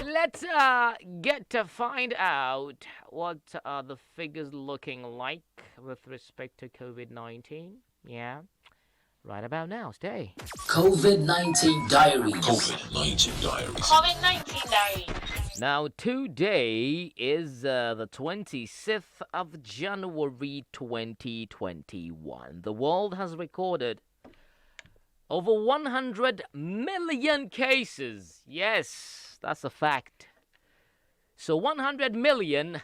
Let's get to find out what are the figures looking like with respect to COVID-19. Yeah, right about now. Stay. COVID-19 Diaries. COVID-19 Diaries. COVID-19 diary. Now, today is the 26th of January 2021. The world has recorded over 100 million cases. Yes, that's a fact. So 100 million,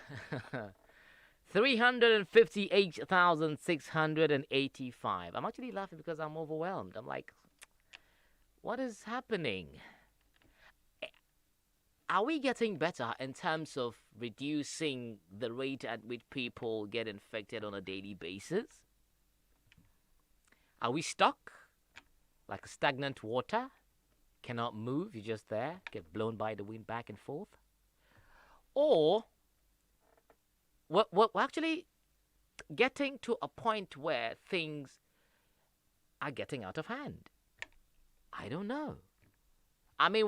358,685. I'm actually laughing because I'm overwhelmed. I'm like, what is happening? Are we getting better in terms of reducing the rate at which people get infected on a daily basis? Are we stuck like stagnant water? Cannot move, you're just there, get blown by the wind back and forth? Or we're actually getting to a point where things are getting out of hand? I don't know. I mean,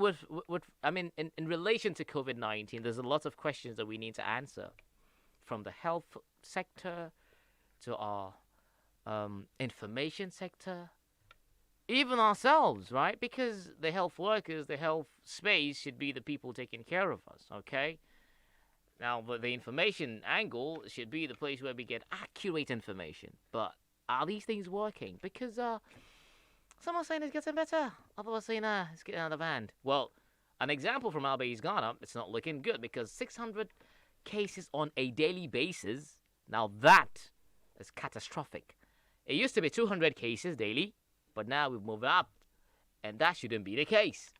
in relation to COVID-19, there's a lot of questions that we need to answer, from the health sector to our information sector, even ourselves, right? Because the health workers, the health space should be the people taking care of us, okay? Now, but the information angle should be the place where we get accurate information. But are these things working? Because some are saying it's getting better. Others are saying, it's getting out of hand. Well, an example from Albany's Ghana, it's not looking good because 600 cases on a daily basis. Now that is catastrophic. It used to be 200 cases daily, but now we've moved up, and that shouldn't be the case.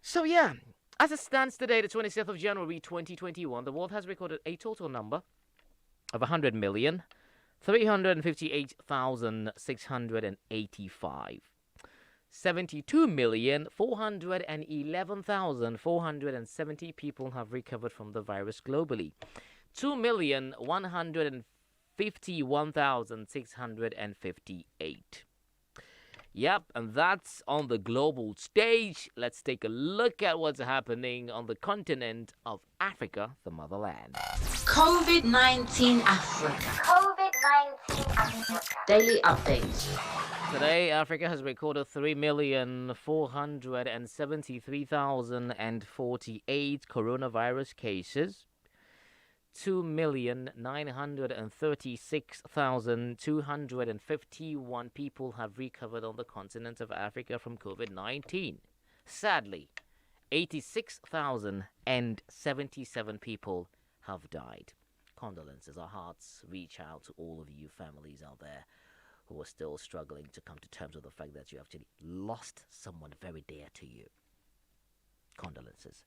So yeah, as it stands today, the 26th of January 2021, the world has recorded a total number of 100 million. 358,685. 72,411,470 people have recovered from the virus globally. 2,151,658. Yep, and that's on the global stage. Let's take a look at what's happening on the continent of Africa, the motherland. COVID-19 Africa. COVID-19 Africa. Daily updates. Today, Africa has recorded 3,473,048 coronavirus cases. 2,936,251 people have recovered on the continent of Africa from COVID-19. Sadly, 86,077 people have died. Condolences. Our hearts reach out to all of you families out there who are still struggling to come to terms with the fact that you actually lost someone very dear to you. Condolences.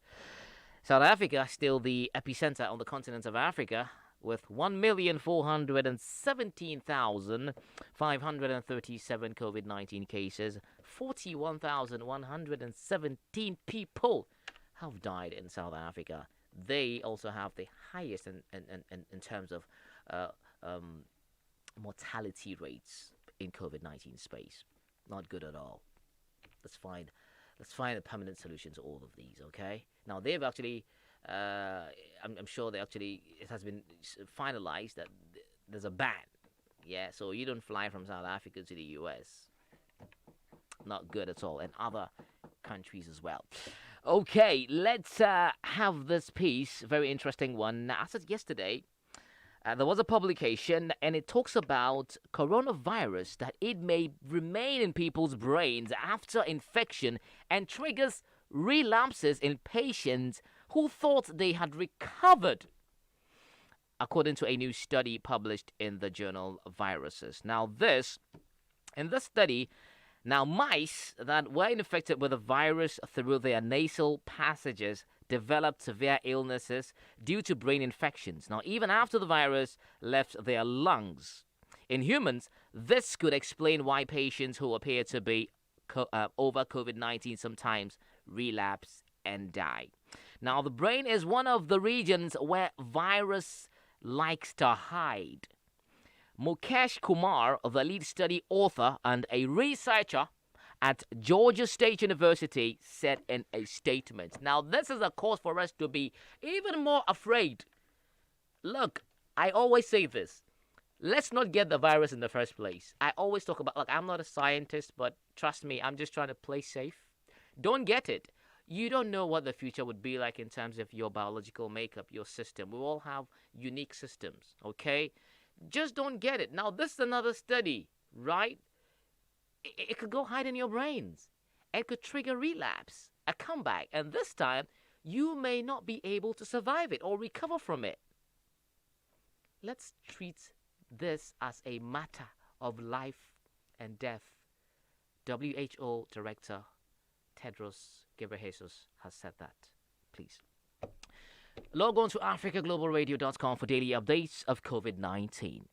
South Africa is still the epicenter on the continent of Africa, with 1,417,537 COVID-19 cases. 41,117 people have died in South Africa. They also have the highest in terms of mortality rates in COVID-19 space. Not good at all. Let's find a permanent solution to all of these, okay? Now, they've actually, I'm sure it has been finalized that there's a ban. Yeah, so you don't fly from South Africa to the US. Not good at all. And other countries as well. Okay, let's have this piece, very interesting one. As of yesterday, there was a publication, and it talks about coronavirus, that it may remain in people's brains after infection and triggers relapses in patients who thought they had recovered, according to a new study published in the journal Viruses. Now, in this study, mice that were infected with the virus through their nasal passages developed severe illnesses due to brain infections. Now, even after the virus left their lungs. In humans, this could explain why patients who appear to be over COVID-19 sometimes relapse and die. Now, the brain is one of the regions where virus likes to hide. Mukesh Kumar, the lead study author and a researcher at Georgia State University said in a statement. Now, this is a cause for us to be even more afraid. Look, I always say this. Let's not get the virus in the first place. I always talk about, look, I'm not a scientist, but trust me, I'm just trying to play safe. Don't get it. You don't know what the future would be like in terms of your biological makeup, your system. We all have unique systems, okay? Just don't get it. Now, this is another study, right? It could go hide in your brains. It could trigger relapse, a comeback, and this time, you may not be able to survive it or recover from it. Let's treat this as a matter of life and death. WHO Director Tedros Ghebreyesus has said that. Please. Log on to AfricaGlobalRadio.com for daily updates of COVID-19.